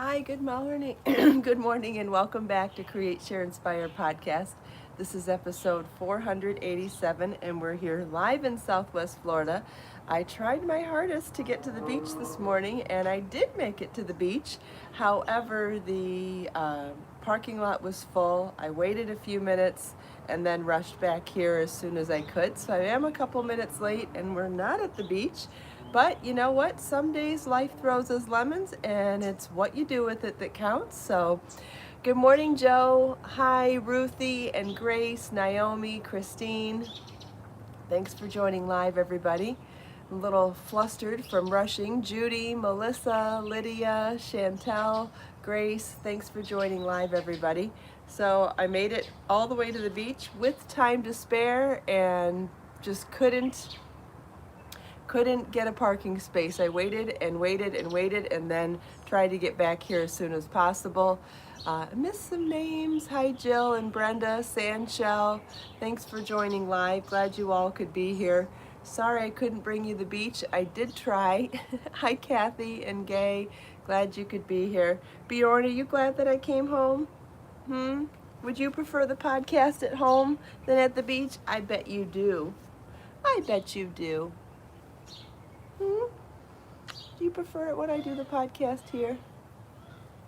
Hi, good morning. Good morning, and welcome back to Create, Share, Inspire podcast. This is episode 487, and we're here live in Southwest Florida. I tried my hardest to get to the beach this morning, and I did make it to the beach. However, the parking lot was full. I waited a few minutes and then rushed back here as soon as I could. So I am a couple minutes late, and we're not at the beach. But you know what? Some days life throws us lemons, and it's what you do with it that counts. So, good morning, Joe. Hi, Ruthie and Grace, Naomi, Christine. Thanks for joining live, everybody. A little flustered from rushing. Judy, Melissa, Lydia, Chantel, Grace, thanks for joining live, everybody. So, I made it all the way to the beach with time to spare and just couldn't get a parking space. I waited and waited and waited and then tried to get back here as soon as possible. Missed some names. Hi, Jill and Brenda, Sandshell. Thanks for joining live. Glad you all could be here. Sorry I couldn't bring you the beach. I did try. Hi, Kathy and Gay. Glad you could be here. Bjorn, are you glad that I came home? Would you prefer the podcast at home than at the beach? I bet you do. I bet you do. Do you prefer it when I do the podcast here?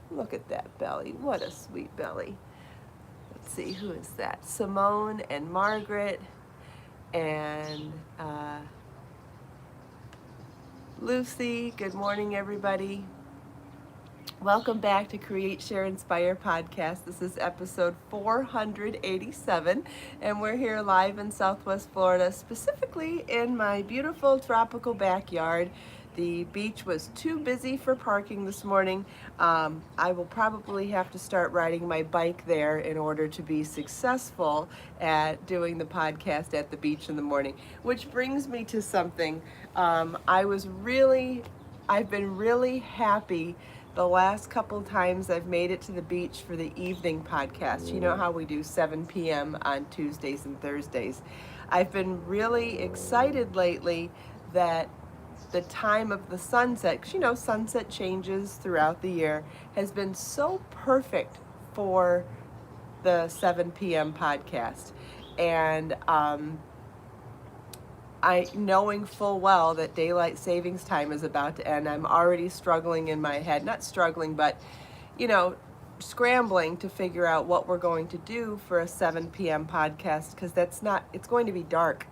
Look at that belly. What a sweet belly. Let's see, who is that? Simone and Margaret and Lucy. Good morning, everybody. Welcome back to Create, Share, Inspire podcast. This is episode 487, and we're here live in Southwest Florida, specifically in my beautiful tropical backyard. The beach was too busy for parking this morning. I will probably have to start riding my bike there in order to be successful at doing the podcast at the beach in the morning, which brings me to something. I've been really happy the last couple times I've made it to the beach for the evening podcast. You know how we do 7 p.m. on Tuesdays and Thursdays. I've been really excited lately that the time of the sunset, because you know sunset changes throughout the year, has been so perfect for the 7 p.m. podcast. And knowing full well that daylight savings time is about to end, I'm already struggling in my head, not struggling, but, you know, scrambling to figure out what we're going to do for a 7 p.m. podcast, because it's going to be dark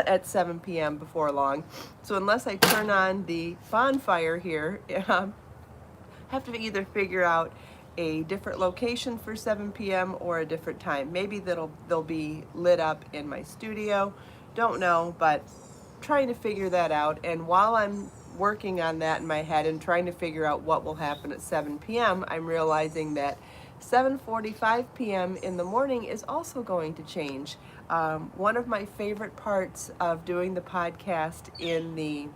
at 7 p.m. before long. So unless I turn on the bonfire here, I have to either figure out a different location for 7 p.m. or a different time. Maybe they'll be lit up in my studio. Don't know, but trying to figure that out. And while I'm working on that in my head and trying to figure out what will happen at 7 p.m., I'm realizing that 7:45 p.m. in the morning is also going to change. One of my favorite parts of doing the podcast in the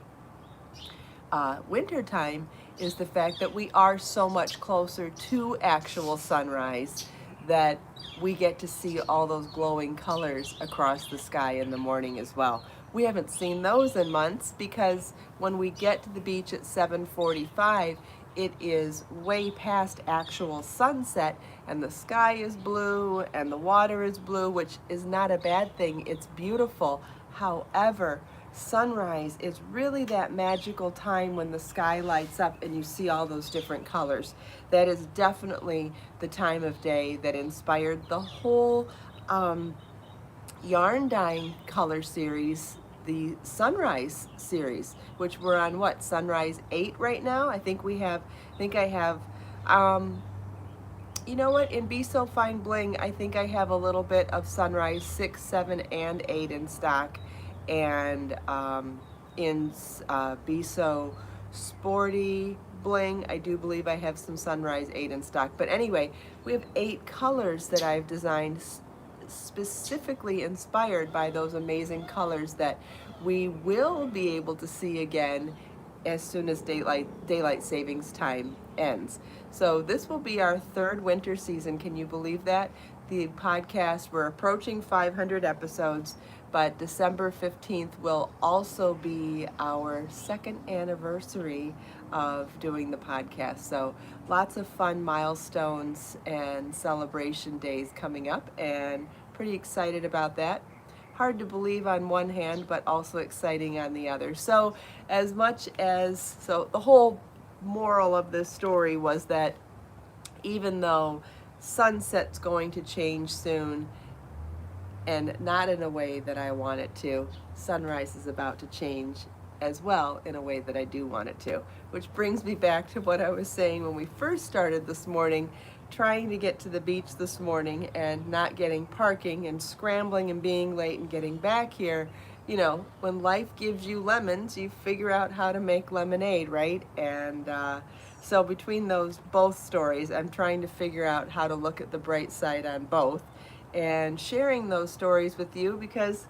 winter time is the fact that we are so much closer to actual sunrise that we get to see all those glowing colors across the sky in the morning as well. We haven't seen those in months because when we get to the beach at 7:45, it is way past actual sunset and the sky is blue and the water is blue, which is not a bad thing. It's beautiful. However, sunrise is really that magical time when the sky lights up and you see all those different colors. That is definitely the time of day that inspired the whole yarn dyeing color series, the sunrise series, which we're on sunrise 8 right now. I have you know what, in Be So Fine Bling, I think I have a little bit of sunrise 6, 7, and 8 in stock. And in Be So Sporty Bling, I do believe I have some sunrise 8 in stock. But anyway, we have 8 colors that I've designed specifically inspired by those amazing colors that we will be able to see again as soon as daylight savings time ends. So this will be our 3rd winter season. Can you believe that? the podcast. We're approaching 500 episodes, but December 15th will also be our second anniversary of doing the podcast. So lots of fun milestones and celebration days coming up, and pretty excited about that. Hard to believe on one hand, but also exciting on the other. So the whole moral of this story was that even though sunset's going to change soon, and not in a way that I want it to, sunrise is about to change as well in a way that I do want it to. Which brings me back to what I was saying when we first started this morning, trying to get to the beach this morning and not getting parking and scrambling and being late and getting back here. You know, when life gives you lemons, you figure out how to make lemonade, right? And so between those both stories, I'm trying to figure out how to look at the bright side on both and sharing those stories with you, because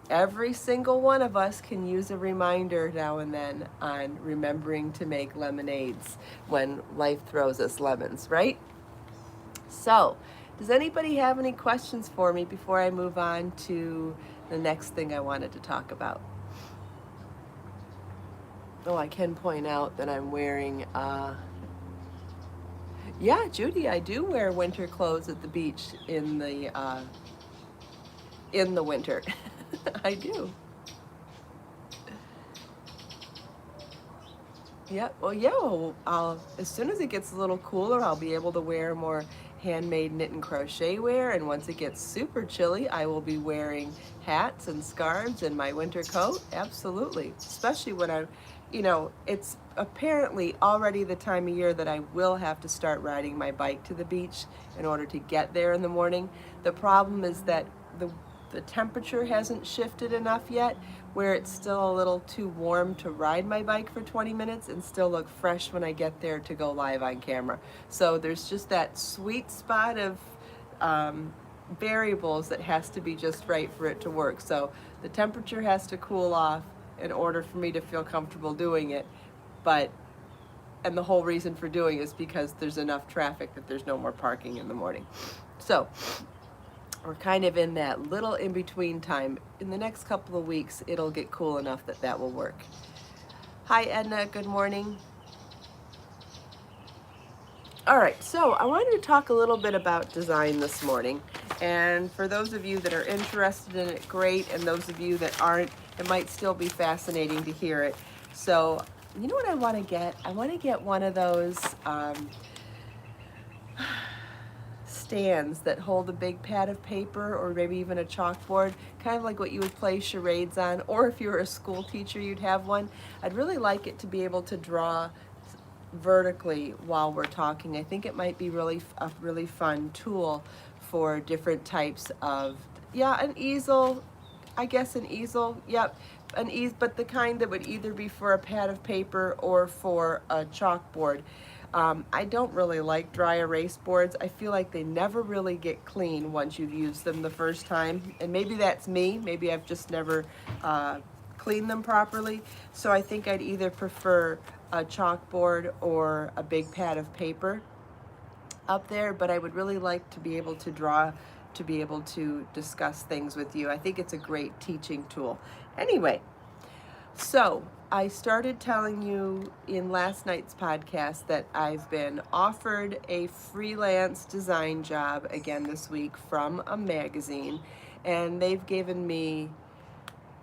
every single one of us can use a reminder now and then on remembering to make lemonades when life throws us lemons, right? So, does anybody have any questions for me before I move on to the next thing I wanted to talk about? Oh, I can point out that I'm wearing, yeah, Judy, I do wear winter clothes at the beach in the winter. I do. Yeah, I'll, as soon as it gets a little cooler, I'll be able to wear more handmade knit and crochet wear, and once it gets super chilly, I will be wearing hats and scarves and my winter coat. Absolutely. Especially when it's apparently already the time of year that I will have to start riding my bike to the beach in order to get there in the morning. The problem is that the temperature hasn't shifted enough yet where it's still a little too warm to ride my bike for 20 minutes and still look fresh when I get there to go live on camera. So there's just that sweet spot of variables that has to be just right for it to work. So the temperature has to cool off in order for me to feel comfortable doing it. And the whole reason for doing it is because there's enough traffic that there's no more parking in the morning. So we're kind of in that little in-between time. In the next couple of weeks, it'll get cool enough that that will work. Hi, Edna. Good morning. All right, so I wanted to talk a little bit about design this morning. And for those of you that are interested in it, great. And those of you that aren't, it might still be fascinating to hear it. So, you know what I want to get? I want to get one of those stands that hold a big pad of paper or maybe even a chalkboard, kind of like what you would play charades on, or if you were a school teacher, you'd have one. I'd really like it to be able to draw vertically while we're talking. I think it might be a really fun tool for different types of, an easel, I guess an easel, yep, but the kind that would either be for a pad of paper or for a chalkboard. I don't really like dry erase boards. I feel like they never really get clean once you've used them the first time. And maybe that's me. Maybe I've just never cleaned them properly. So I think I'd either prefer a chalkboard or a big pad of paper up there. But I would really like to be able to draw, to be able to discuss things with you. I think it's a great teaching tool. Anyway, so I started telling you in last night's podcast that I've been offered a freelance design job again this week from a magazine, and they've given me,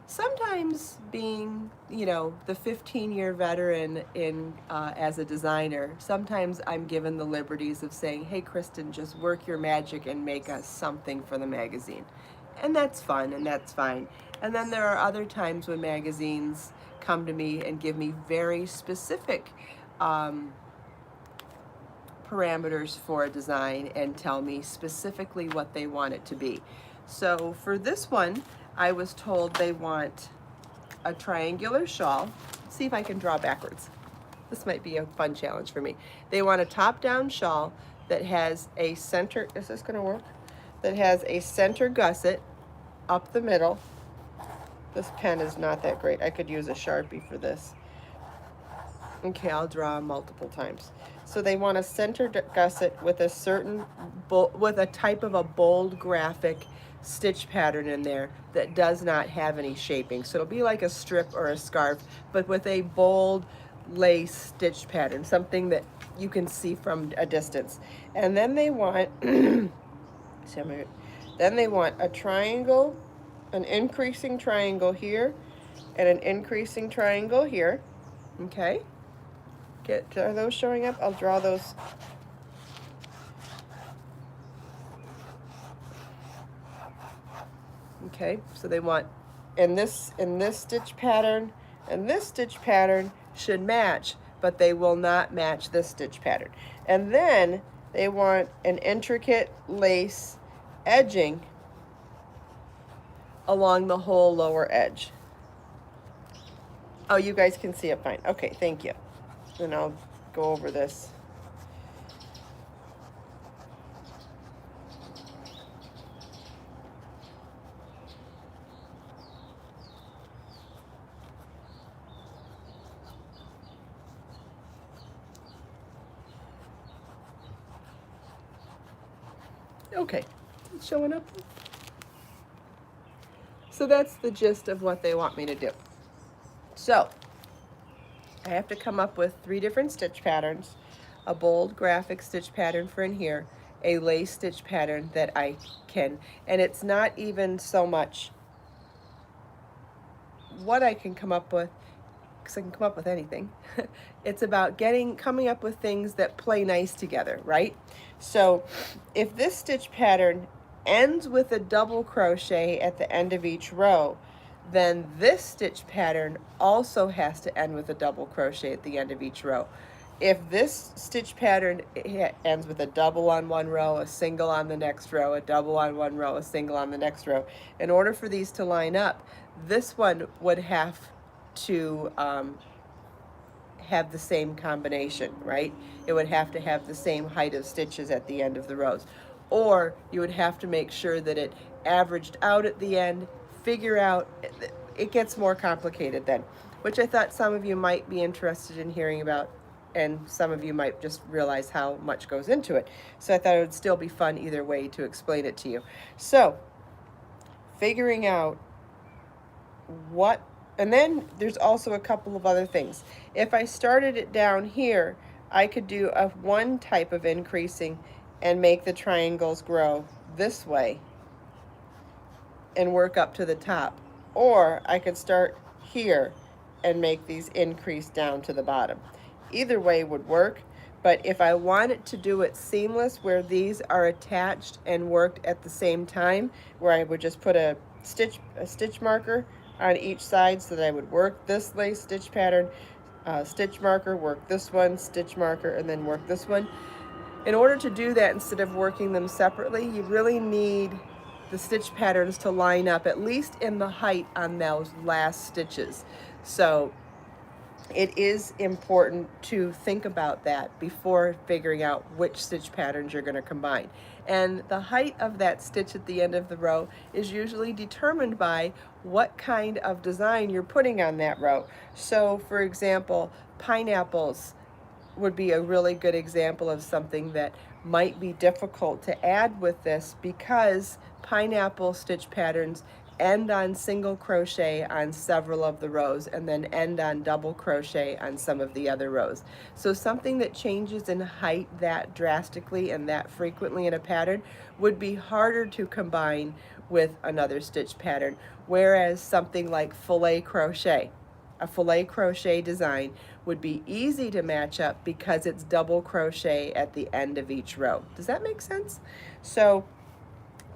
sometimes being, the 15-year veteran in as a designer, sometimes I'm given the liberties of saying, hey, Kristin, just work your magic and make us something for the magazine. And that's fun, and that's fine. And then there are other times when magazines come to me and give me very specific parameters for a design and tell me specifically what they want it to be. So for this one, I was told they want a triangular shawl. Let's see if I can draw backwards. This might be a fun challenge for me. They want a top-down shawl that has a center, is this gonna work? That has a center gusset up the middle. This pen is not that great. I could use a Sharpie for this. Okay, I'll draw multiple times. So they want to center gusset with a certain, with a type of a bold graphic stitch pattern in there that does not have any shaping. So it'll be like a strip or a scarf, but with a bold lace stitch pattern, something that you can see from a distance. And then they want, then they want a triangle, an increasing triangle here, and an increasing triangle here. Okay. Are those showing up? I'll draw those. Okay, so they want in this stitch pattern and this stitch pattern should match, but they will not match this stitch pattern. And then they want an intricate lace edging along the whole lower edge. Oh, you guys can see it fine. Okay, thank you. Then I'll go over this. Okay, it's showing up. So that's the gist of what they want me to do. So I have to come up with 3 different stitch patterns, a bold graphic stitch pattern for in here, a lace stitch pattern that I can, and it's not even so much what I can come up with, because I can come up with anything. It's about coming up with things that play nice together, right? So if this stitch pattern ends with a double crochet at the end of each row, then this stitch pattern also has to end with a double crochet at the end of each row. If this stitch pattern ends with a double on one row, a single on the next row, a double on one row, a single on the next row, in order for these to line up, this one would have to have the same combination, right? It would have to have the same height of stitches at the end of the rows. Or you would have to make sure that it averaged out at the end, figure out, it gets more complicated then, which I thought some of you might be interested in hearing about, and some of you might just realize how much goes into it. So I thought it would still be fun either way to explain it to you. So figuring out what, and then there's also a couple of other things. If I started it down here, I could do one type of increasing and make the triangles grow this way and work up to the top. Or I could start here and make these increase down to the bottom. Either way would work, but if I wanted to do it seamless, where these are attached and worked at the same time, where I would just put a stitch marker on each side so that I would work this lace stitch pattern, stitch marker, work this one, stitch marker, and then work this one. In order to do that, instead of working them separately, you really need the stitch patterns to line up, at least in the height on those last stitches. So it is important to think about that before figuring out which stitch patterns you're going to combine. And the height of that stitch at the end of the row is usually determined by what kind of design you're putting on that row. So for example, pineapples would be a really good example of something that might be difficult to add with this, because pineapple stitch patterns end on single crochet on several of the rows and then end on double crochet on some of the other rows. So something that changes in height that drastically and that frequently in a pattern would be harder to combine with another stitch pattern, whereas something like filet crochet, a filet crochet design, would be easy to match up because it's double crochet at the end of each row. Does that make sense? So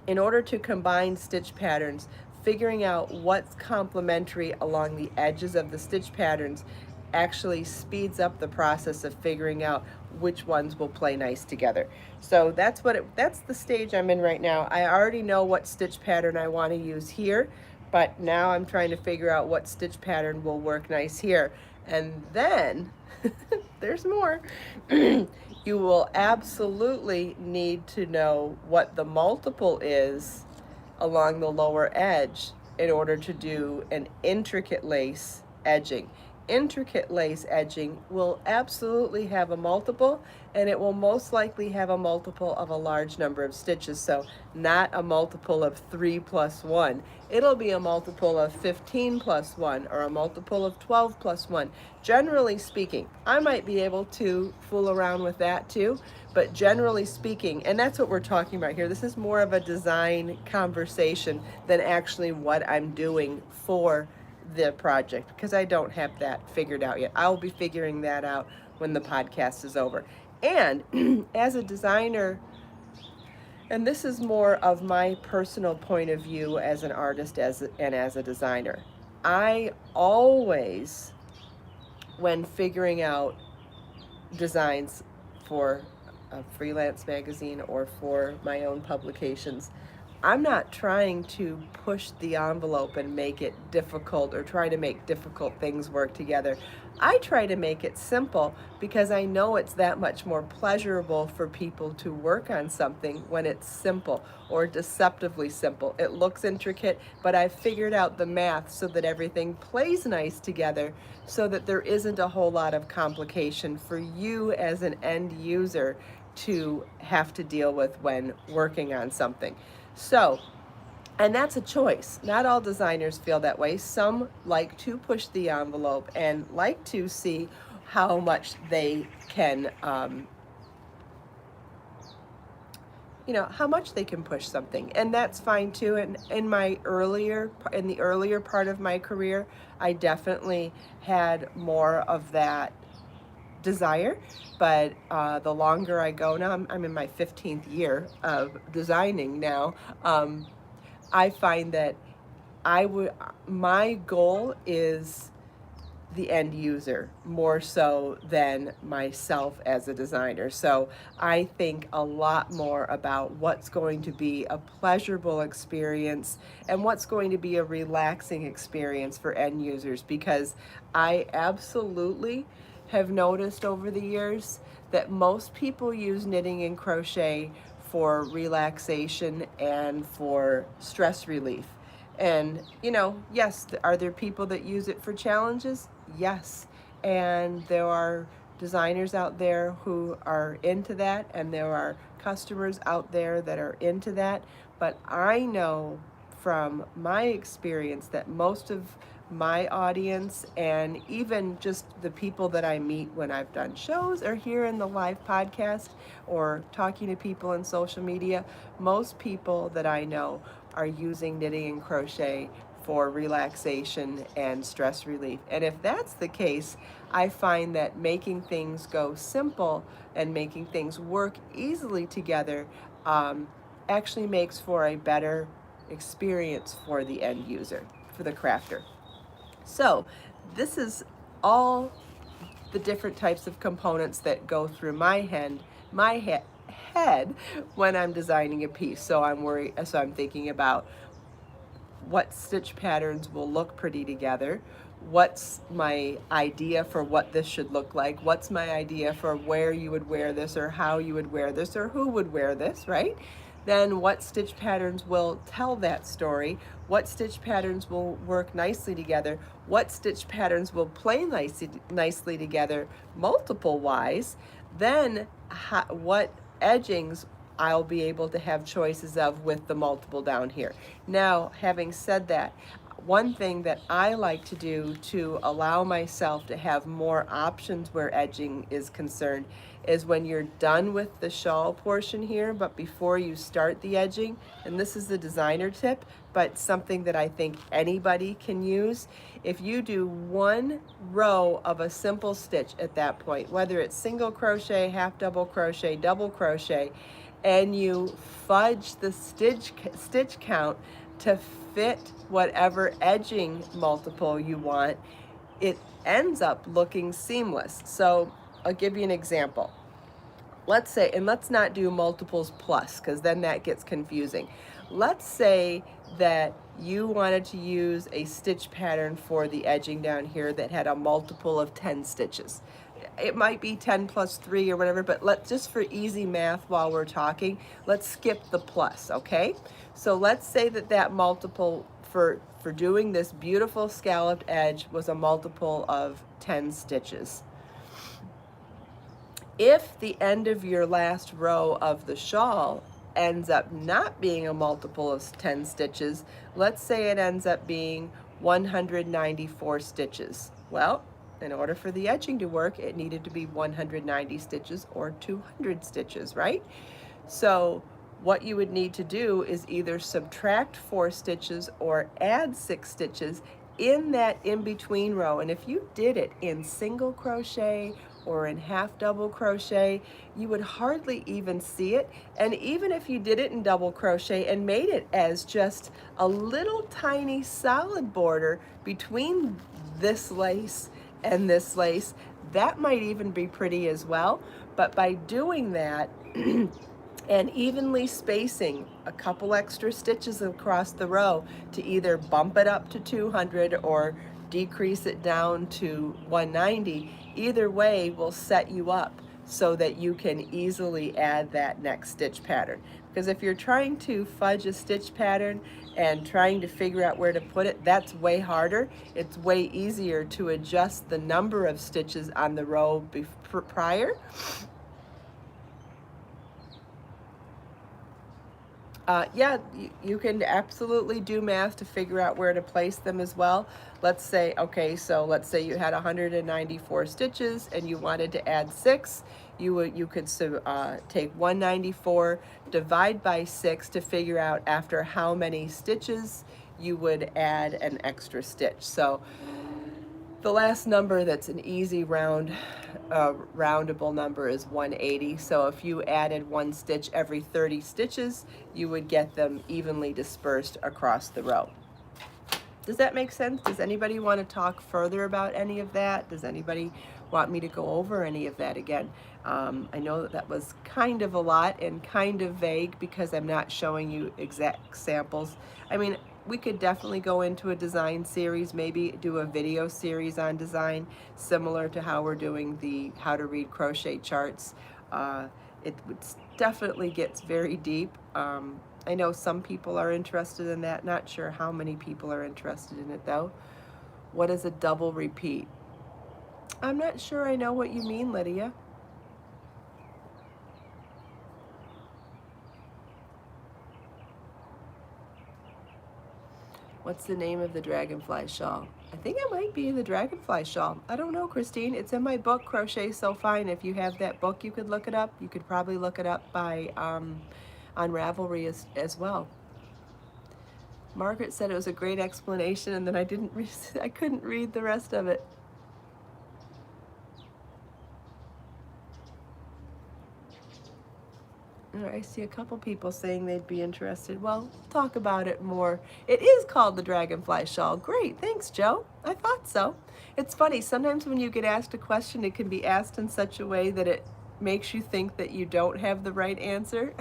in order to combine stitch patterns, figuring out what's complementary along the edges of the stitch patterns actually speeds up the process of figuring out which ones will play nice together. So that's the stage I'm in right now. I already know what stitch pattern I want to use here, but now I'm trying to figure out what stitch pattern will work nice here. And then there's more. You will absolutely need to know what the multiple is along the lower edge in order to do an intricate lace edging. intricate lace edging will absolutely have a multiple, and it will most likely have a multiple of a large number of stitches. So not a multiple of 3 plus 1. It'll be a multiple of 15 plus 1 or a multiple of 12 plus 1. Generally speaking, I might be able to fool around with that too, but generally speaking, and that's what we're talking about here. This is more of a design conversation than actually what I'm doing for the project, because I don't have that figured out yet. I'll be figuring that out when the podcast is over. And as a designer, and this is more of my personal point of view as an artist and as a designer, I always, when figuring out designs for a freelance magazine or for my own publications, I'm not trying to push the envelope and make it difficult or try to make difficult things work together. I try to make it simple because I know it's that much more pleasurable for people to work on something when it's simple or deceptively simple. It looks intricate, but I've figured out the math so that everything plays nice together, so that there isn't a whole lot of complication for you as an end user to have to deal with when working on something. So, and that's a choice. Not all designers feel that way. Some like to push the envelope and like to see how much they can, how much they can push something, and that's fine too. And in the earlier part of my career, I definitely had more of that desire, but the longer I go now, I'm in my 15th year of designing now. I find that my goal is the end user more so than myself as a designer. So I think a lot more about what's going to be a pleasurable experience and what's going to be a relaxing experience for end users, because I absolutely have noticed over the years that most people use knitting and crochet for relaxation and for stress relief. And, yes, are there people that use it for challenges? Yes. And there are designers out there who are into that, and there are customers out there that are into that. But I know from my experience that most of my audience, and even just the people that I meet when I've done shows or here in the live podcast or talking to people in social media, most people that I know are using knitting and crochet for relaxation and stress relief. And if that's the case, I find that making things go simple and making things work easily together actually makes for a better experience for the end user, for the crafter. So this is all the different types of components that go through my head when I'm designing a piece. So I'm thinking about what stitch patterns will look pretty together. What's my idea for what this should look like? What's my idea for where you would wear this, or how you would wear this, or who would wear this, right? Then what stitch patterns will tell that story? What stitch patterns will work nicely together? What stitch patterns will play nicely together multiple wise? Then what edgings I'll be able to have choices of with the multiple down here. Now, having said that, one thing that I like to do to allow myself to have more options where edging is concerned is when you're done with the shawl portion here, but before you start the edging, and this is the designer tip, but something that I think anybody can use. If you do one row of a simple stitch at that point, whether it's single crochet, half double crochet, double crochet, and you fudge the stitch count to fit whatever edging multiple you want, it ends up looking seamless. So I'll give you an example. Let's say, and let's not do multiples plus, because then that gets confusing. Let's say that you wanted to use a stitch pattern for the edging down here that had a multiple of 10 stitches. It might be 10 plus 3 or whatever, but just for easy math while we're talking, let's skip the plus, okay? So let's say that multiple for for doing this beautiful scalloped edge was a multiple of 10 stitches. If the end of your last row of the shawl ends up not being a multiple of 10 stitches, let's say it ends up being 194 stitches. Well, in order for the edging to work, it needed to be 190 stitches or 200 stitches, right? So what you would need to do is either subtract 4 stitches or add 6 stitches in that in-between row. And if you did it in single crochet or in half double crochet, you would hardly even see it. And even if you did it in double crochet and made it as just a little tiny solid border between this lace and this lace, that might even be pretty as well. But by doing that and evenly spacing a couple extra stitches across the row to either bump it up to 200 or decrease it down to 190, either way will set you up so that you can easily add that next stitch pattern. Because if you're trying to fudge a stitch pattern and trying to figure out where to put it, that's way harder. It's way easier to adjust the number of stitches on the row prior. Yeah, you can absolutely do math to figure out where to place them as well. Let's say, okay, so let's say you had 194 stitches and you wanted to add 6. You could take 194, divide by 6 to figure out after how many stitches you would add an extra stitch. So the last number that's an easy roundable number is 180. So if you added 1 stitch every 30 stitches, you would get them evenly dispersed across the row. Does that make sense? Does anybody want to talk further about any of that? Does anybody want me to go over any of that again? I know that was kind of a lot and kind of vague because I'm not showing you exact samples. I mean, we could definitely go into a design series, maybe do a video series on design, similar to how we're doing the how to read crochet charts. It definitely gets very deep. I know some people are interested in that. Not sure how many people are interested in it though. What is a double repeat? I'm not sure I know what you mean, Lydia. What's the name of the dragonfly shawl? I think it might be the dragonfly shawl. I don't know, Christine. It's in my book, Crochet So Fine. If you have that book, you could look it up. You could probably look it up by on Ravelry as well. Margaret said it was a great explanation, and then I couldn't read the rest of it. I see a couple people saying they'd be interested. Well, talk about it more. It is called the dragonfly shawl. Great, thanks, Joe. I thought so. It's funny, sometimes when you get asked a question, it can be asked in such a way that it makes you think that you don't have the right answer.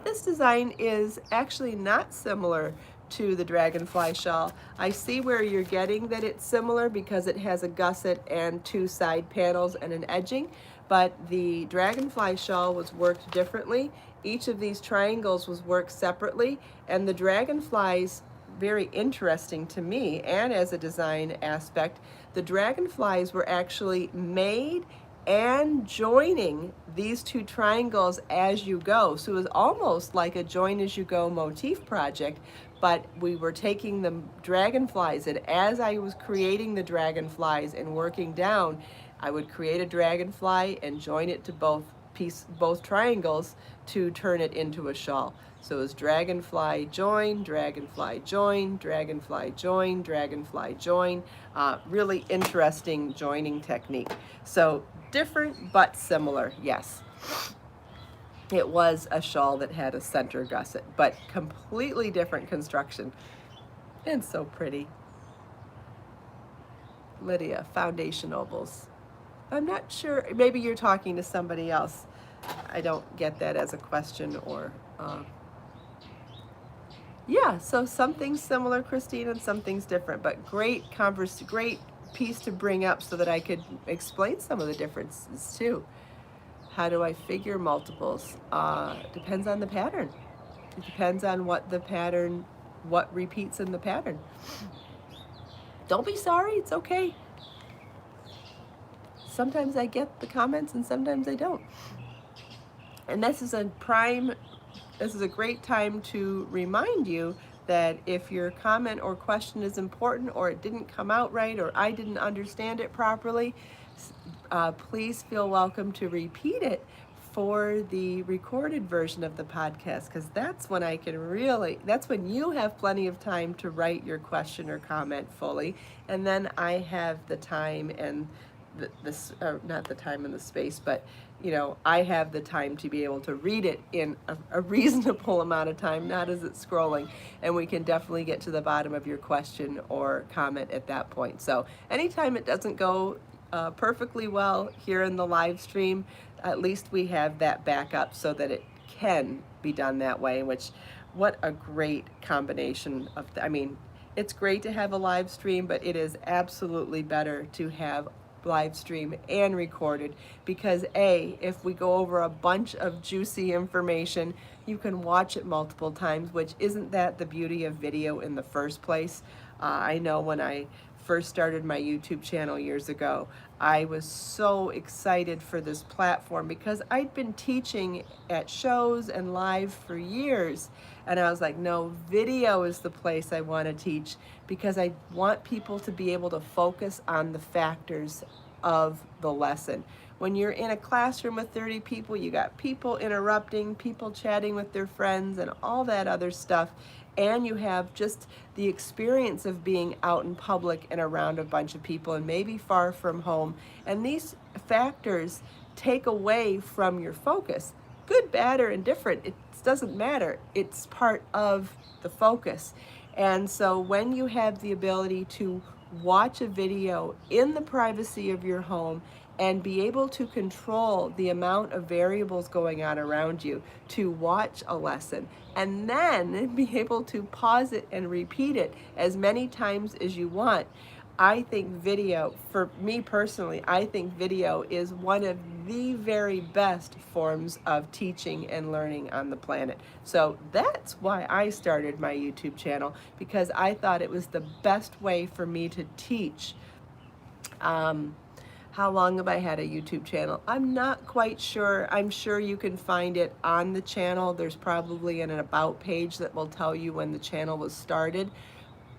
This design is actually not similar to the dragonfly shawl. I see where you're getting that it's similar because it has a gusset and 2 side panels and an edging, but the dragonfly shawl was worked differently. Each of these triangles was worked separately, and the dragonflies, very interesting to me and as a design aspect, the dragonflies were actually made and joining these 2 triangles as you go. So it was almost like a join as you go motif project, but we were taking the dragonflies, and as I was creating the dragonflies and working down, I would create a dragonfly and join it to both triangles to turn it into a shawl. So it was dragonfly join, dragonfly join, dragonfly join, dragonfly join. Really interesting joining technique. So different but similar, yes. It was a shawl that had a center gusset, but completely different construction. And so pretty. Lydia, foundation ovals. I'm not sure, maybe you're talking to somebody else. I don't get that as a question or, yeah, so something's similar, Christine, and something's different, but great piece to bring up so that I could explain some of the differences too. How do I figure multiples? Depends on the pattern. It depends on what the pattern, what repeats in the pattern. Don't be sorry, it's okay. Sometimes I get the comments and sometimes I don't. And this is a great time to remind you that if your comment or question is important, or it didn't come out right, or I didn't understand it properly, please feel welcome to repeat it for the recorded version of the podcast, because that's when that's when you have plenty of time to write your question or comment fully, and then I have the time and not the time and the space, but I have the time to be able to read it in a reasonable amount of time, not as it's scrolling, and we can definitely get to the bottom of your question or comment at that point. So anytime it doesn't go perfectly well here in the live stream, at least we have that backup so that it can be done that way, which, what a great combination of, it's great to have a live stream, but it is absolutely better to have live stream and recorded, because if we go over a bunch of juicy information, you can watch it multiple times, which isn't that the beauty of video in the first place. I know when I first started my YouTube channel years ago, I was so excited for this platform because I'd been teaching at shows and live for years, and I was like, no, video is the place I want to teach, because I want people to be able to focus on the factors of the lesson. When you're in a classroom with 30 people, you got people interrupting, people chatting with their friends, and all that other stuff. And you have just the experience of being out in public and around a bunch of people and maybe far from home. And these factors take away from your focus. Good, bad, or indifferent, it doesn't matter. It's part of the focus. And so when you have the ability to watch a video in the privacy of your home and be able to control the amount of variables going on around you to watch a lesson, and then be able to pause it and repeat it as many times as you want, I think video, for me personally, I think video is one of the very best forms of teaching and learning on the planet. So that's why I started my YouTube channel, because I thought it was the best way for me to teach. How long have I had a YouTube channel? I'm not quite sure. I'm sure you can find it on the channel. There's probably an about page that will tell you when the channel was started.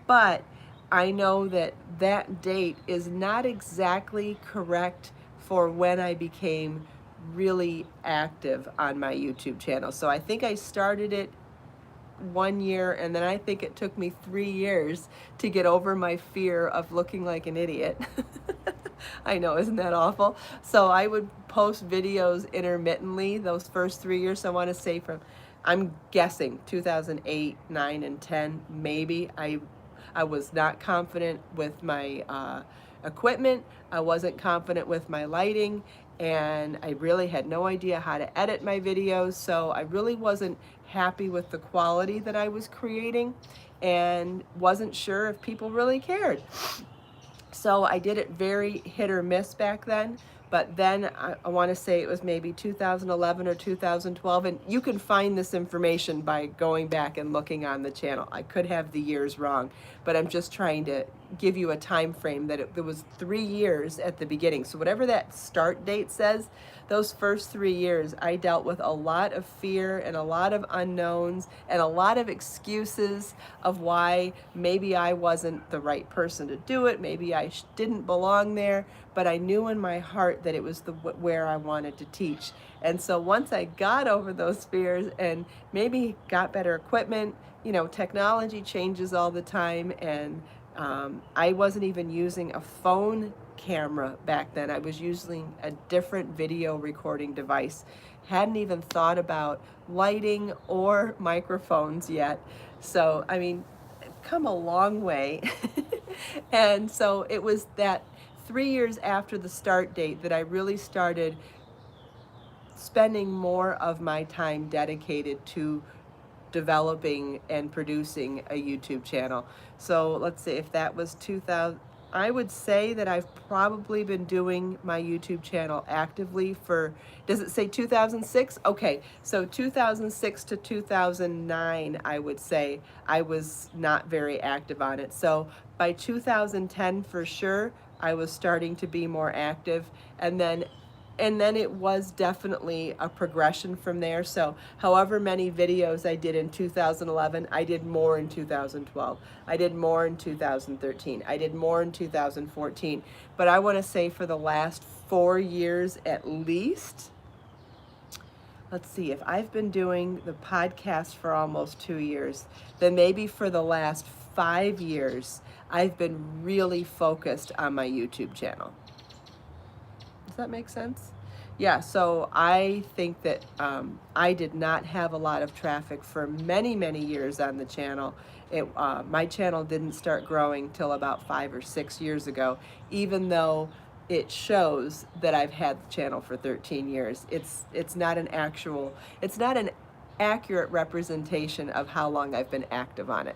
But I know that that date is not exactly correct for when I became really active on my YouTube channel. So I think I started it 1 year, and then I think it took me 3 years to get over my fear of looking like an idiot. I know, isn't that awful? So I would post videos intermittently those first 3 years. So I want to say I'm guessing 2008, 9, and 10, maybe. I was not confident with my equipment. I wasn't confident with my lighting, and I really had no idea how to edit my videos. So I really wasn't happy with the quality that I was creating, and wasn't sure if people really cared. So I did it very hit or miss back then. But then I want to say it was maybe 2011 or 2012, and you can find this information by going back and looking on the channel. I could have the years wrong, but I'm just trying to give you a time frame that there was 3 years at the beginning. So whatever that start date says, those first 3 years, I dealt with a lot of fear and a lot of unknowns and a lot of excuses of why maybe I wasn't the right person to do it, maybe I didn't belong there, but I knew in my heart that it was where I wanted to teach. And so once I got over those fears and maybe got better equipment, technology changes all the time, and I wasn't even using a phone camera back then. I was using a different video recording device. Hadn't even thought about lighting or microphones yet. So, come a long way. And so it was that 3 years after the start date that I really started spending more of my time dedicated to developing and producing a YouTube channel. So let's see, if that was 2000, I would say that I've probably been doing my YouTube channel actively for, does it say 2006? Okay, so 2006 to 2009, I would say I was not very active on it. So by 2010 for sure, I was starting to be more active. And then it was definitely a progression from there. So however many videos I did in 2011, I did more in 2012. I did more in 2013. I did more in 2014. But I want to say for the last 4 years at least, let's see, if I've been doing the podcast for almost 2 years, then maybe for the last 5 years, I've been really focused on my YouTube channel. Does that make sense? Yeah, so I think that I did not have a lot of traffic for many, many years on the channel. My channel didn't start growing till about 5 or 6 years ago, even though it shows that I've had the channel for 13 years. It's not an accurate representation of how long I've been active on it.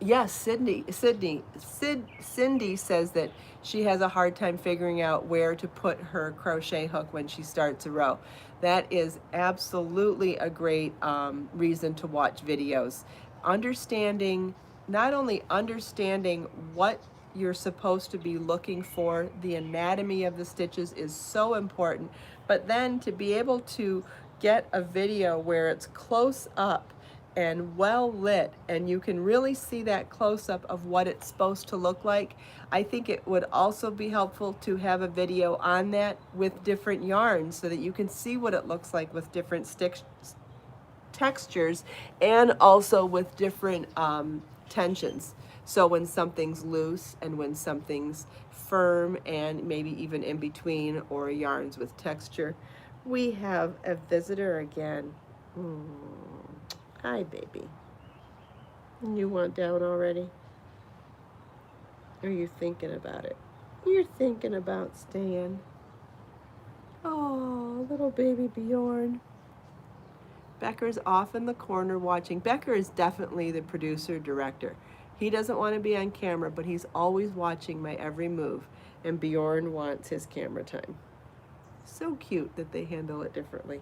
Yes, Cindy says that she has a hard time figuring out where to put her crochet hook when she starts a row. That is absolutely a great reason to watch videos. Not only understanding what you're supposed to be looking for, the anatomy of the stitches is so important, but then to be able to get a video where it's close up and well lit and you can really see that close-up of what it's supposed to look like. I think it would also be helpful to have a video on that with different yarns so that you can see what it looks like with different textures and also with different tensions. So when something's loose and when something's firm and maybe even in between, or yarns with texture. We have a visitor again. Hi, baby. You want down already? Or are you thinking about it? You're thinking about staying. Oh, little baby Bjorn. Becker's off in the corner watching. Becker is definitely the producer director. He doesn't want to be on camera, but he's always watching my every move. And Bjorn wants his camera time. So cute that they handle it differently.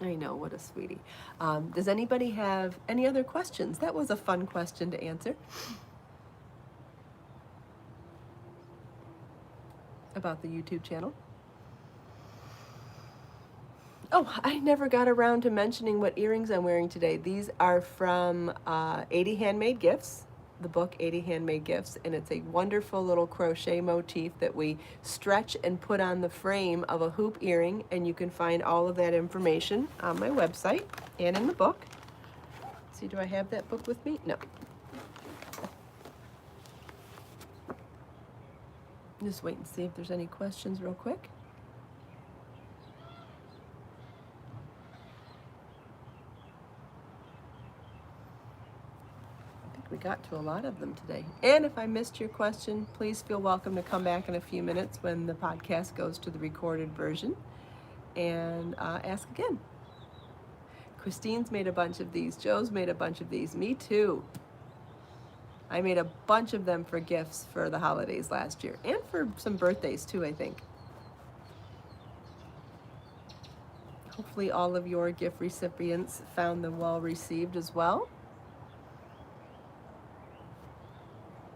I know, what a sweetie. Does anybody have any other questions? That was a fun question to answer. About the YouTube channel. Oh, I never got around to mentioning what earrings I'm wearing today. These are from 80 Handmade Gifts, the book 80 Handmade Gifts, and it's a wonderful little crochet motif that we stretch and put on the frame of a hoop earring, and you can find all of that information on my website and in the book. Let's see, do I have that book with me? No. Just wait and see if there's any questions real quick. We got to a lot of them today. And if I missed your question, please feel welcome to come back in a few minutes when the podcast goes to the recorded version and ask again. Christine's made a bunch of these. Joe's made a bunch of these. Me too. I made a bunch of them for gifts for the holidays last year and for some birthdays too, I think. Hopefully all of your gift recipients found them well received as well.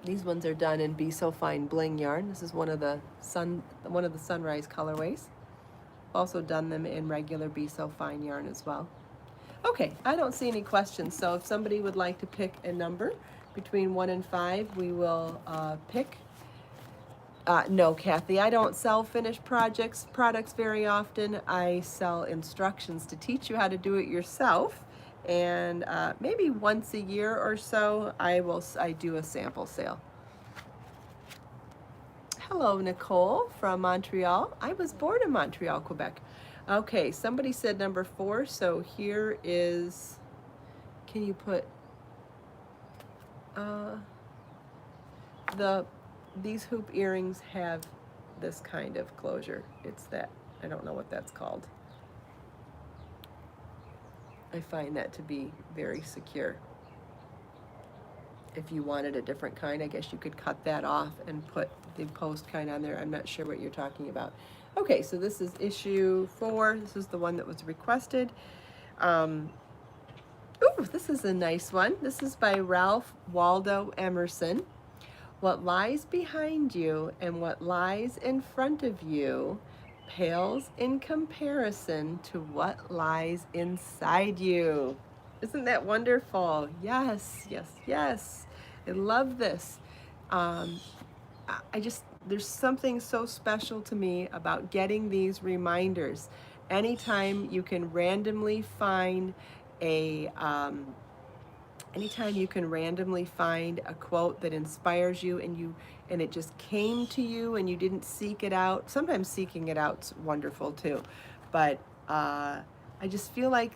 These ones are done in Be So Fine Bling yarn. This is one of the sunrise colorways. Also done them in regular Be So Fine yarn as well. Okay, I don't see any questions, so if somebody would like to pick a number between 1 and 5, we will pick. No, Kathy, I don't sell finished products very often. I sell instructions to teach you how to do it yourself. And maybe once a year or so, I do a sample sale. Hello, Nicole from Montreal. I was born in Montreal, Quebec. Okay, somebody said number 4, so here is, can you put these hoop earrings have this kind of closure. It's that, I don't know what that's called. I find that to be very secure. If you wanted a different kind, I guess you could cut that off and put the post kind on there. I'm not sure what you're talking about. Okay, so this is issue 4. This is the one that was requested. Ooh, this is a nice one. This is by Ralph Waldo Emerson. What lies behind you and what lies in front of you pales in comparison to what lies inside you. Isn't that wonderful? Yes, yes, yes. I love this. There's something so special to me about getting these reminders. Anytime you can randomly find a anytime you can randomly find a quote that inspires you and it just came to you and you didn't seek it out. Sometimes seeking it out's wonderful too, but I just feel like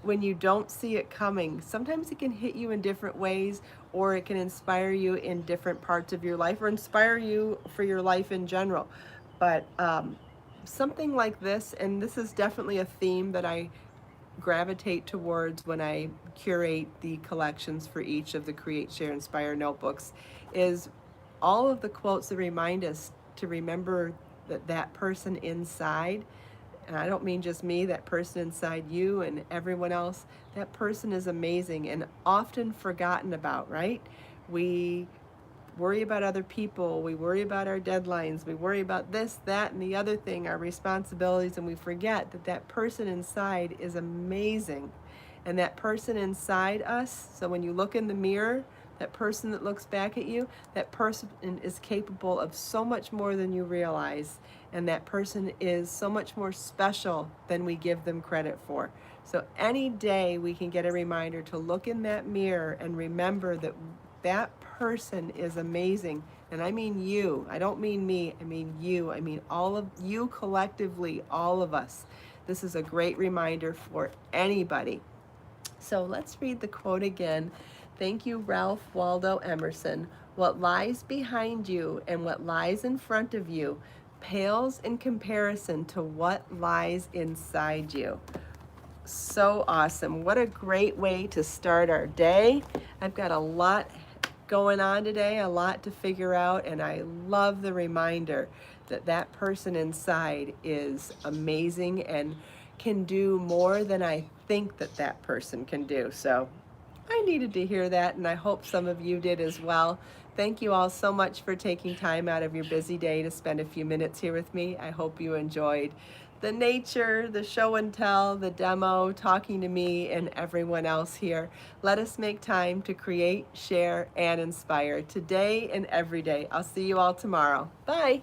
when you don't see it coming, sometimes it can hit you in different ways, or it can inspire you in different parts of your life, or inspire you for your life in general. But something like this, and this is definitely a theme that I gravitate towards when I curate the collections for each of the Create, Share, Inspire notebooks, is all of the quotes that remind us to remember that person inside. And I don't mean just me, that person inside you and everyone else. That person is amazing and often forgotten about, right? We worry about other people, we worry about our deadlines, we worry about this, that, and the other thing, our responsibilities, and we forget that that person inside is amazing. And that person inside us, so when you look in the mirror, that person that looks back at you, that person is capable of so much more than you realize. And that person is so much more special than we give them credit for. So any day we can get a reminder to look in that mirror and remember that that person is amazing. And I mean you. I don't mean me. I mean you. I mean all of you collectively, all of us. This is a great reminder for anybody. So let's read the quote again. Thank you, Ralph Waldo Emerson. What lies behind you and what lies in front of you pales in comparison to what lies inside you. So awesome. What a great way to start our day. I've got a lot going on today, a lot to figure out, and I love the reminder that that person inside is amazing and can do more than I think that that person can do. So I needed to hear that, and I hope some of you did as well. Thank you all so much for taking time out of your busy day to spend a few minutes here with me. I hope you enjoyed the nature, the show and tell, the demo, talking to me and everyone else here. Let us make time to create, share, and inspire today and every day. I'll see you all tomorrow. Bye.